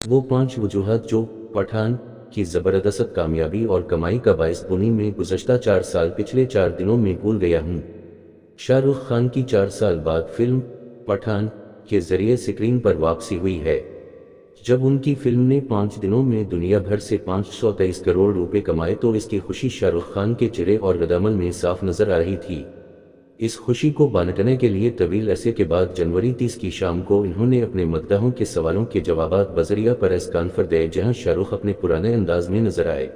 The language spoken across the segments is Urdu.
وہ 5 وجوہات جو پٹھان کی زبردست کامیابی اور کمائی کا باعث بنی میں گزشتہ 4 سال پچھلے 4 دنوں میں بھول گیا ہوں۔ شاہ رخ خان کی 4 سال بعد فلم پٹھان کے ذریعے سکرین پر واپسی ہوئی ہے۔ جب ان کی فلم نے 5 دنوں میں دنیا بھر سے 523 کروڑ روپے کمائے تو اس کی خوشی شاہ رخ خان کے چہرے اور ردعمل میں صاف نظر آ رہی تھی۔ اس خوشی کو بانٹنے کے لیے طویل عرصے کے بعد جنوری 30 کی شام کو انہوں نے اپنے مداحوں کے سوالوں کے جوابات بذریعہ پریس کانفرنس دے جہاں شاہ رخ اپنے پرانے انداز میں نظر آئے،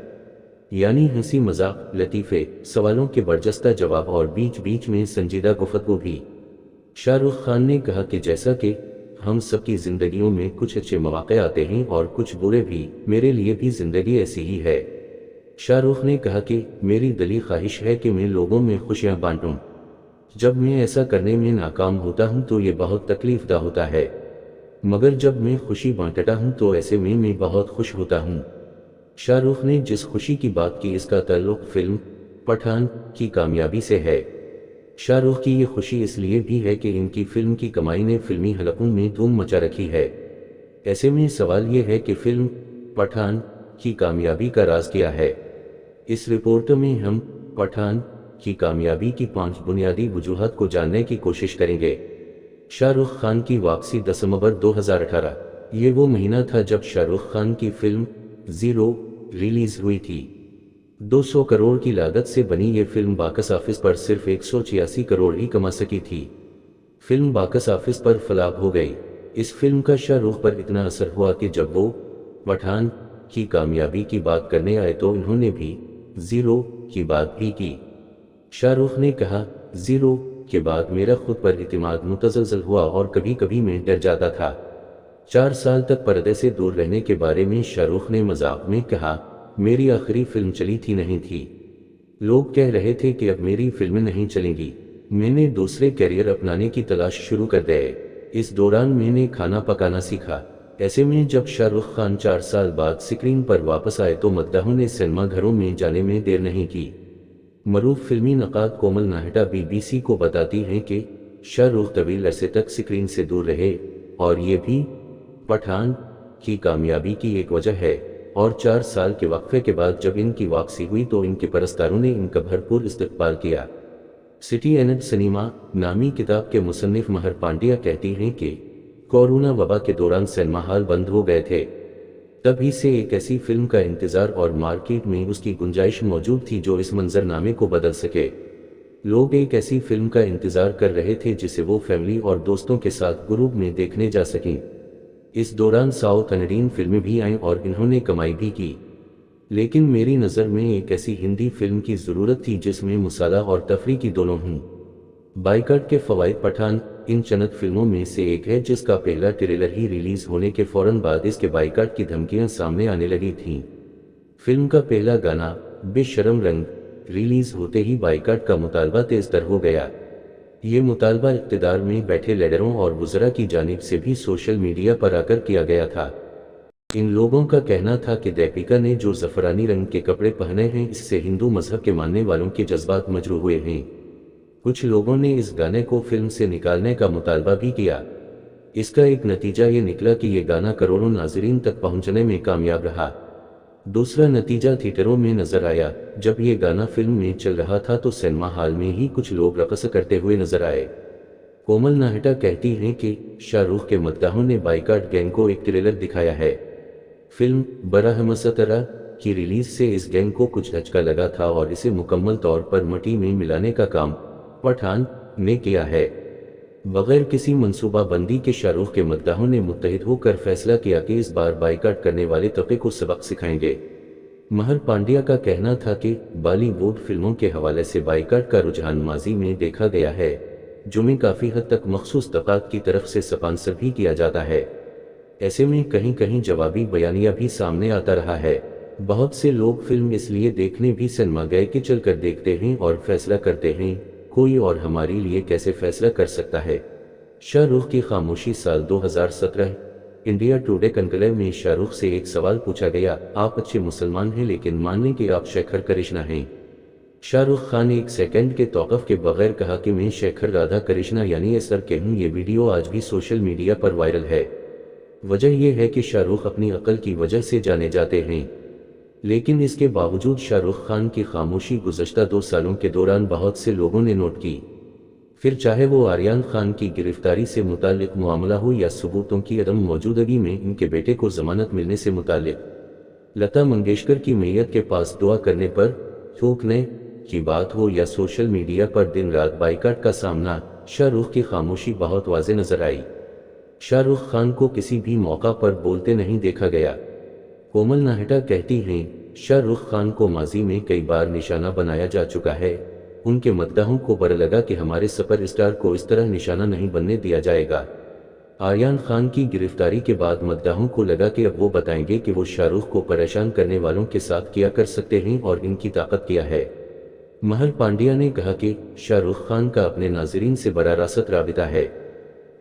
یعنی ہنسی مذاق، لطیفے، سوالوں کے برجستہ جواب اور بیچ بیچ میں سنجیدہ گفتگو بھی۔ شاہ رخ خان نے کہا کہ جیسا کہ ہم سب کی زندگیوں میں کچھ اچھے مواقع آتے ہیں اور کچھ برے بھی، میرے لیے بھی زندگی ایسی ہی ہے۔ شاہ رخ نے کہا کہ میری دلی خواہش ہے کہ میں لوگوں میں خوشیاں بانٹوں۔ جب میں ایسا کرنے میں ناکام ہوتا ہوں تو یہ بہت تکلیف دہ ہوتا ہے، مگر جب میں خوشی بانٹتا ہوں تو ایسے میں بہت خوش ہوتا ہوں۔ شاہ رخ نے جس خوشی کی بات کی اس کا تعلق فلم پٹھان کی کامیابی سے ہے۔ شاہ رخ کی یہ خوشی اس لیے بھی ہے کہ ان کی فلم کی کمائی نے فلمی حلقوں میں دھوم مچا رکھی ہے۔ ایسے میں سوال یہ ہے کہ فلم پٹھان کی کامیابی کا راز کیا ہے؟ اس رپورٹ میں ہم پٹھان کی کامیابی کی 5 بنیادی وجوہات کو جاننے کی کوشش کریں گے۔ شاہ رخ خان کی واپسی 10 نومبر 2018۔ یہ وہ مہینہ تھا جب شاہ رخ خان کی فلم زیرو ریلیز ہوئی تھی۔ 200 کروڑ کی لاگت سے بنی یہ فلم باکس آفس پر صرف 186 کروڑ ہی کما سکی تھی۔ فلم باکس آفس پر فلاپ ہو گئی۔ اس فلم کا شاہ رخ پر اتنا اثر ہوا کہ جب وہ پٹھان کی کامیابی کی بات کرنے آئے تو انہوں نے بھی زیرو کی بات بھی کی۔ شاہ رخ نے کہا، زیرو کے بعد میرا خود پر اعتماد متزلزل ہوا اور کبھی کبھی میں ڈر جاتا تھا۔ 4 سال تک پردے سے دور رہنے کے بارے میں شاہ رخ نے مذاق میں کہا، میری آخری فلم چلی تھی نہیں تھی۔ لوگ کہہ رہے تھے کہ اب میری فلمیں نہیں چلیں گی۔ میں نے دوسرے کیریئر اپنانے کی تلاش شروع کر دی۔ اس دوران میں نے کھانا پکانا سیکھا۔ ایسے میں جب شاہ رخ خان 4 سال بعد سکرین پر واپس آئے تو مداحوں نے سینما گھروں میں جانے میں دیر نہیں کی۔ معروف فلمی نقاد کومل ناہٹا BBC کو بتاتی ہیں کہ شاہ رخ طویل عرصے تک سکرین سے دور رہے اور یہ بھی پٹھان کی کامیابی کی ایک وجہ ہے، اور 4 سال کے وقفے کے بعد جب ان کی واپسی ہوئی تو ان کے پرستاروں نے ان کا بھرپور استقبال کیا۔ سٹی اینڈ سنیما نامی کتاب کے مصنف مہر پانڈیا کہتی ہیں کہ کورونا وبا کے دوران سینما ہال بند ہو گئے تھے، تبھی سے ایک ایسی فلم کا انتظار اور مارکیٹ میں اس کی گنجائش موجود تھی جو اس منظر نامے کو بدل سکے۔ لوگ ایک ایسی فلم کا انتظار کر رہے تھے جسے وہ فیملی اور دوستوں کے ساتھ گروپ میں دیکھنے جا سکیں۔ اس دوران ساؤتھ انڈین فلمیں بھی آئیں اور انہوں نے کمائی بھی کی، لیکن میری نظر میں ایک ایسی ہندی فلم کی ضرورت تھی جس میں مسالہ اور تفریح کی دونوں ہوں۔ بائیکاٹ کے فوائد۔ پٹھان ان چند فلموں میں سے ایک ہے جس کا پہلا ٹریلر ہی ریلیز ہونے کے فوراً بعد اس کے بائیکاٹ کی دھمکیاں سامنے آنے لگی تھیں۔ فلم کا پہلا گانا بے شرم رنگ ریلیز ہوتے ہی بائیکاٹ کا مطالبہ تیز تر ہو گیا۔ یہ مطالبہ اقتدار میں بیٹھے لیڈروں اور وزراء کی جانب سے بھی سوشل میڈیا پر آ کر کیا گیا تھا۔ ان لوگوں کا کہنا تھا کہ دیپیکا نے جو زعفرانی رنگ کے کپڑے پہنے ہیں اس سے ہندو مذہب کے ماننے والوں کے جذبات مجروح ہوئے ہیں۔ کچھ لوگوں نے اس گانے کو فلم سے نکالنے کا مطالبہ بھی کیا۔ اس کا ایک نتیجہ یہ نکلا کہ یہ گانا کروڑوں ناظرین تک پہنچنے میں کامیاب رہا۔ دوسرا نتیجہ تھیٹروں میں نظر آیا۔ جب یہ گانا فلم میں چل رہا تھا تو سینما ہال میں ہی کچھ لوگ رقص کرتے ہوئے نظر آئے۔ کومل ناہٹا کہتی ہیں کہ شاہ رخ کے مداحوں نے بائیکاٹ گینگ کو ایک ٹریلر دکھایا ہے۔ فلم براہ مسترہ کی ریلیز سے اس گینگ کو کچھ دھچکا لگا تھا اور اسے مکمل طور پر مٹی میں ملانے کا کام پٹھان نے کیا ہے۔ بغیر کسی منصوبہ بندی کے شاہ رخ کے مداحوں نے متحد ہو کر فیصلہ کیا کہ اس بار بائیکاٹ کرنے والے طبقے کو سبق سکھائیں گے۔ مہر پانڈیا کا کہنا تھا کہ بالی ووڈ فلموں کے حوالے سے بائیکاٹ کا رجحان ماضی میں دیکھا گیا ہے، جو میں کافی حد تک مخصوص طبقات کی طرف سے سپانسر بھی کیا جاتا ہے۔ ایسے میں کہیں کہیں جوابی بیانیہ بھی سامنے آتا رہا ہے۔ بہت سے لوگ فلم اس لیے دیکھنے بھی سینما گئے کہ چل کر دیکھتے ہیں اور فیصلہ کرتے ہیں، کوئی اور ہمارے لیے کیسے فیصلہ کر سکتا ہے۔ شاہ رخ کی خاموشی۔ سال 2017 انڈیا ٹوڈے کنکلیو میں شاہ رخ سے ایک سوال پوچھا گیا، آپ اچھے مسلمان ہیں لیکن مان لیں کہ آپ شیکھر کرشنا ہیں۔ شاہ رخ خان ایک سیکنڈ کے توقف کے بغیر کہا کہ میں شیکھر رادھا کرشنا یعنی SRK ہوں۔ یہ ویڈیو آج بھی سوشل میڈیا پر وائرل ہے۔ وجہ یہ ہے کہ شاہ رخ اپنی عقل کی وجہ سے جانے جاتے ہیں، لیکن اس کے باوجود شاہ رخ خان کی خاموشی گزشتہ 2 سالوں کے دوران بہت سے لوگوں نے نوٹ کی۔ پھر چاہے وہ آریان خان کی گرفتاری سے متعلق معاملہ ہو یا ثبوتوں کی عدم موجودگی میں ان کے بیٹے کو ضمانت ملنے سے متعلق لتا منگیشکر کی میت کے پاس دعا کرنے پر تھوکنے کی بات ہو یا سوشل میڈیا پر دن رات بائیکاٹ کا سامنا، شاہ رخ کی خاموشی بہت واضح نظر آئی۔ شاہ رخ خان کو کسی بھی موقع پر بولتے نہیں دیکھا گیا۔ کومل ناہٹا کہتی ہیں، شاہ رخ خان کو ماضی میں کئی بار نشانہ بنایا جا چکا ہے۔ ان کے مداحوں کو برا لگا کہ ہمارے سپر اسٹار کو اس طرح نشانہ نہیں بننے دیا جائے گا۔ آریان خان کی گرفتاری کے بعد مداحوں کو لگا کہ اب وہ بتائیں گے کہ وہ شاہ رخ کو پریشان کرنے والوں کے ساتھ کیا کر سکتے ہیں اور ان کی طاقت کیا ہے۔ مہر پانڈیا نے کہا کہ شاہ رخ خان کا اپنے ناظرین سے براہ راست رابطہ ہے۔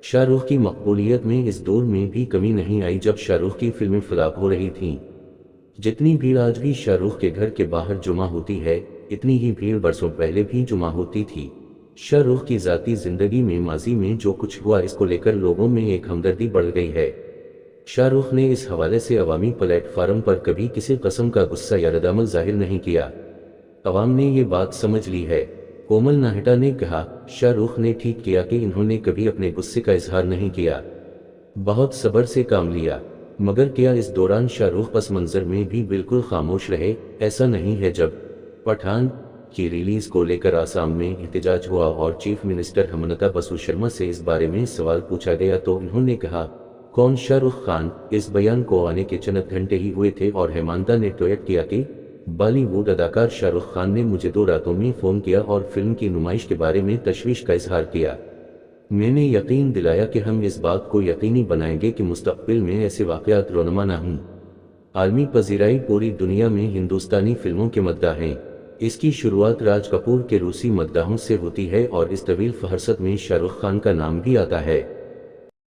شاہ رخ کی مقبولیت میں اس دور میں بھی کمی نہیں آئی جب شاہ رخ کی فلمیں فلاپ ہو رہی تھیں۔ جتنی بھیڑ آج بھی شاہ رخ کے گھر کے باہر جمع ہوتی ہے، اتنی ہی بھیڑ برسوں پہلے بھی جمع ہوتی تھی۔ شاہ رخ کی ذاتی زندگی میں ماضی میں جو کچھ ہوا اس کو لے کر لوگوں میں ایک ہمدردی بڑھ گئی ہے۔ شاہ رخ نے اس حوالے سے عوامی پلیٹ فارم پر کبھی کسی قسم کا غصہ یا ردعمل ظاہر نہیں کیا۔ عوام نے یہ بات سمجھ لی ہے۔ کومل ناہٹا نے کہا، شاہ رخ نے ٹھیک کیا کہ انہوں نے کبھی اپنے غصے کا اظہار نہیں کیا، بہت صبر سے کام لیا۔ مگر کیا اس دوران شاہ رخ پس منظر میں بھی بالکل خاموش رہے؟ ایسا نہیں ہے۔ جب پٹھان کی ریلیز کو لے کر آسام میں احتجاج ہوا اور چیف منسٹر ہمنتا بسو شرما سے اس بارے میں سوال پوچھا گیا تو انہوں نے کہا، کون شاہ رخ خان؟ اس بیان کو آنے کے چند گھنٹے ہی ہوئے تھے اور ہیمانتا نے ٹویٹ کیا کہ بالی ووڈ اداکار شاہ رخ خان نے مجھے 2 راتوں میں فون کیا اور فلم کی نمائش کے بارے میں تشویش کا اظہار کیا۔ میں نے یقین دلایا کہ ہم اس بات کو یقینی بنائیں گے کہ مستقبل میں ایسے واقعات رونما نہ ہوں۔ عالمی پذیرائی پوری دنیا میں ہندوستانی فلموں کے مداح ہیں۔ اس کی شروعات راج کپور کے روسی مداحوں سے ہوتی ہے اور اس طویل فہرست میں شاہ رخ خان کا نام بھی آتا ہے۔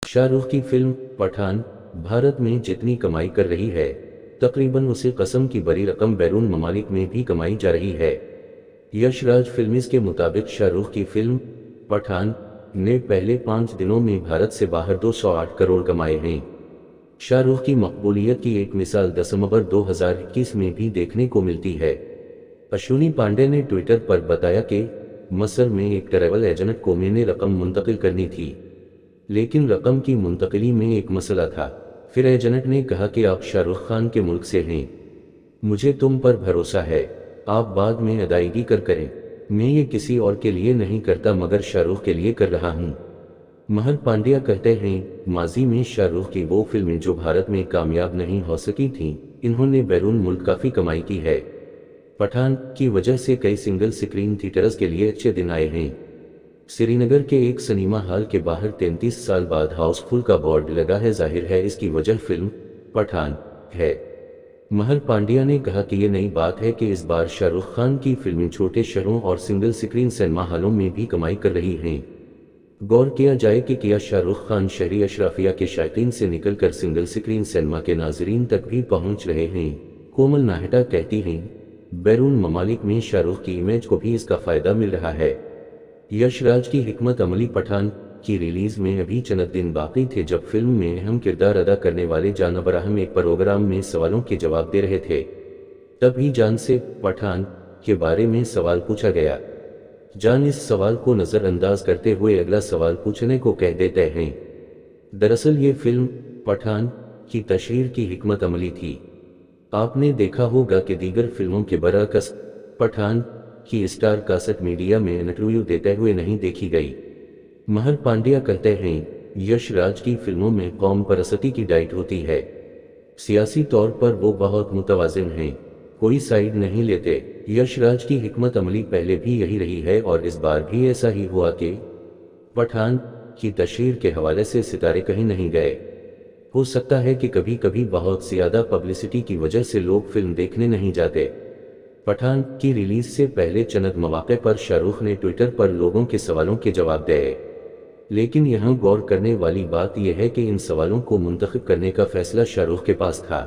شاہ رخ کی فلم پٹھان بھارت میں جتنی کمائی کر رہی ہے، تقریباً اسی قسم کی بڑی رقم بیرون ممالک میں بھی کمائی جا رہی ہے۔ یش راج فلمز کے مطابق شاہ رخ کی فلم پٹھان نے پہلے 5 دنوں میں بھارت سے باہر 208 کروڑ کمائے ہیں۔ شاہ رخ کی مقبولیت کی ایک مثال دسمبر 2021 میں بھی دیکھنے کو ملتی ہے۔ اشونی پانڈے نے ٹویٹر پر بتایا کہ مصر میں ایک ٹریول ایجنٹ کو میں نے رقم منتقل کرنی تھی، لیکن رقم کی منتقلی میں ایک مسئلہ تھا۔ پھر ایجنٹ نے کہا کہ آپ شاہ رخ خان کے ملک سے ہیں، مجھے تم پر بھروسہ ہے، آپ بعد میں ادائیگی کریں۔ میں یہ کسی اور کے لیے نہیں کرتا مگر شاہ رخ کے لیے کر رہا ہوں۔ مہر پانڈیا کہتے ہیں، ماضی میں شاہ رخ کی وہ فلمیں جو بھارت میں کامیاب نہیں ہو سکی تھیں، انہوں نے بیرون ملک کافی کمائی کی ہے۔ پٹھان کی وجہ سے کئی سنگل سکرین تھیٹرز کے لیے اچھے دن آئے ہیں۔ سری نگر کے ایک سنیما ہال کے باہر 33 سال بعد ہاؤس فل کا بورڈ لگا ہے، ظاہر ہے اس کی وجہ فلم پٹھان ہے۔ مہر پانڈیا نے کہا کہ یہ نئی بات ہے کہ اس بار شاہ رخ خان کی فلمیں چھوٹے شہروں اور سنگل سکرین سینما ہالوں میں بھی کمائی کر رہی ہیں۔ غور کیا جائے کہ کیا شاہ رخ خان شہری اشرافیہ کے شائقین سے نکل کر سنگل سکرین سینما کے ناظرین تک بھی پہنچ رہے ہیں۔ کومل ناہٹا کہتی ہیں، بیرون ممالک میں شاہ رخ کی امیج کو بھی اس کا فائدہ مل رہا ہے۔ یش راج کی حکمت عملی پٹھان کی ریلیز میں ابھی چند دن باقی تھے جب فلم میں اہم کردار ادا کرنے والے جان ابراہم ایک پروگرام میں سوالوں کے جواب دے رہے تھے۔ تب ہی جان سے پٹھان کے بارے میں سوال پوچھا گیا۔ جان اس سوال کو نظر انداز کرتے ہوئے اگلا سوال پوچھنے کو کہہ دیتے ہیں۔ دراصل یہ فلم پٹھان کی تشہیر کی حکمت عملی تھی۔ آپ نے دیکھا ہوگا کہ دیگر فلموں کے برعکس پٹھان کی اسٹار کاسٹ میڈیا میں انٹرویو دیتے ہوئے نہیں دیکھی گئی۔ مہر پانڈیا کہتے ہیں، یش راج کی فلموں میں قوم پرستی کی ڈائٹ ہوتی ہے۔ سیاسی طور پر وہ بہت متوازن ہیں، کوئی سائیڈ نہیں لیتے۔ یش راج کی حکمت عملی پہلے بھی یہی رہی ہے اور اس بار بھی ایسا ہی ہوا کہ پٹھان کی تشہیر کے حوالے سے ستارے کہیں نہیں گئے۔ ہو سکتا ہے کہ کبھی کبھی بہت زیادہ پبلسٹی کی وجہ سے لوگ فلم دیکھنے نہیں جاتے۔ پٹھان کی ریلیز سے پہلے چند مواقع پر شاہ رخ نے ٹویٹر پر لوگوں کے سوالوں کے جواب دیے، لیکن یہاں غور کرنے والی بات یہ ہے کہ ان سوالوں کو منتخب کرنے کا فیصلہ شاہ رخ کے پاس تھا۔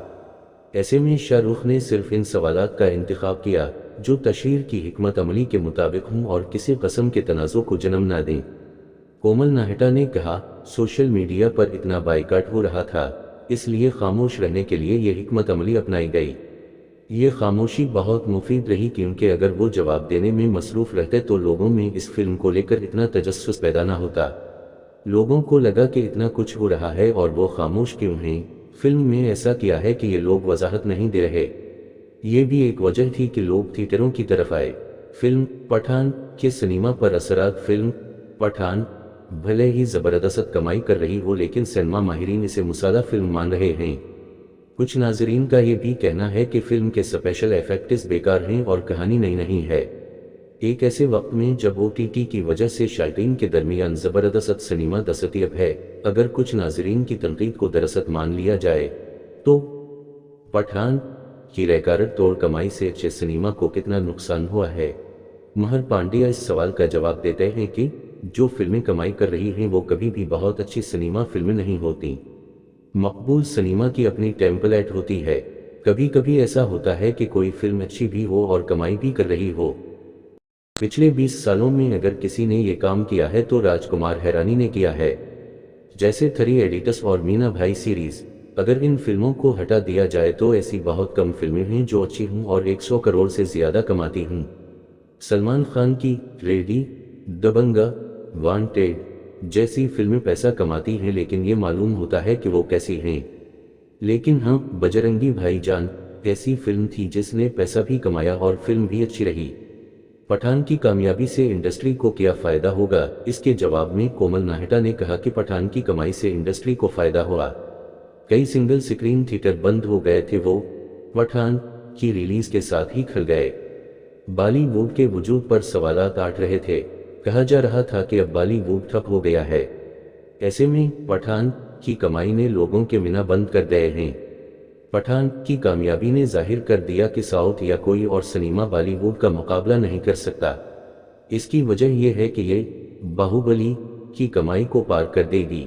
ایسے میں شاہ رخ نے صرف ان سوالات کا انتخاب کیا جو تشہیر کی حکمت عملی کے مطابق ہوں اور کسی قسم کے تنازع کو جنم نہ دیں۔ کومل ناہٹا نے کہا، سوشل میڈیا پر اتنا بائیکاٹ ہو رہا تھا، اس لیے خاموش رہنے کے لیے یہ حکمت عملی اپنائی گئی۔ یہ خاموشی بہت مفید رہی کیونکہ اگر وہ جواب دینے میں مصروف رہتے تو لوگوں میں اس فلم کو لے کر اتنا تجسس پیدا نہ ہوتا۔ لوگوں کو لگا کہ اتنا کچھ ہو رہا ہے اور وہ خاموش کیوں ہیں۔ فلم میں ایسا کیا ہے کہ یہ لوگ وضاحت نہیں دے رہے۔ یہ بھی ایک وجہ تھی کہ لوگ تھیٹروں کی طرف آئے۔ فلم پٹھان کے سنیما پر اثرات۔ فلم پٹھان بھلے ہی زبردست کمائی کر رہی ہو لیکن سینما ماہرین اسے مسالہ فلم مان رہے ہیں۔ کچھ ناظرین کا یہ بھی کہنا ہے کہ فلم کے اسپیشل ایفیکٹس بیکار ہیں اور کہانی نئی نہیں ہے۔ ایک ایسے وقت میں جب OTT کی وجہ سے شائقین کے درمیان زبردست سنیما دستیاب ہے، اگر کچھ ناظرین کی تنقید کو درست مان لیا جائے تو پٹھان کی ریکارڈ توڑ کمائی سے اچھے سنیما کو کتنا نقصان ہوا ہے؟ مہر پانڈیا اس سوال کا جواب دیتے ہیں کہ جو فلمیں کمائی کر رہی ہیں وہ کبھی بھی بہت اچھی سنیما فلمیں نہیں ہوتی۔ مقبول سنیما کی اپنی ٹیمپلیٹ ہوتی ہے۔ کبھی کبھی ایسا ہوتا ہے کہ کوئی فلم اچھی بھی ہو اور کمائی بھی کر رہی ہو۔ پچھلے 20 سالوں میں اگر کسی نے یہ کام کیا ہے تو راج کمار ہیرانی نے کیا ہے، جیسے 3 ایڈیٹس اور مینا بھائی سیریز۔ اگر ان فلموں کو ہٹا دیا جائے تو ایسی بہت کم فلمیں ہیں جو اچھی ہوں اور 100 کروڑ سے زیادہ کماتی ہوں۔ سلمان خان کی ریڈی، دبنگا، وانٹیڈ جیسی فلمیں پیسہ کماتی ہیں لیکن یہ معلوم ہوتا ہے کہ وہ کیسی ہیں۔ لیکن ہاں، بجرنگی بھائی جان ایسی فلم تھی جس نے پیسہ بھی کمایا اور فلم بھی اچھی رہی۔ پٹھان کی کامیابی سے انڈسٹری کو کیا فائدہ ہوگا؟ اس کے جواب میں کومل ناہٹا نے کہا کہ پٹھان کی کمائی سے انڈسٹری کو فائدہ ہوا۔ کئی سنگل سکرین تھیٹر بند ہو گئے تھے، وہ پٹھان کی ریلیز کے ساتھ ہی کھل گئے۔ بالی ووڈ کے وجود پر سوالات اٹھ رہے تھے۔ کہا جا رہا تھا کہ اب بالی ووڈ ٹھپ ہو گیا ہے۔ ایسے میں پٹھان کی کمائی نے لوگوں کے منہ بند کر دیے ہیں۔ پٹھان کی کامیابی نے ظاہر کر دیا کہ ساؤتھ یا کوئی اور سنیما بالی ووڈ کا مقابلہ نہیں کر سکتا۔ اس کی وجہ یہ ہے کہ یہ باہوبلی کی کمائی کو پار کر دے گی۔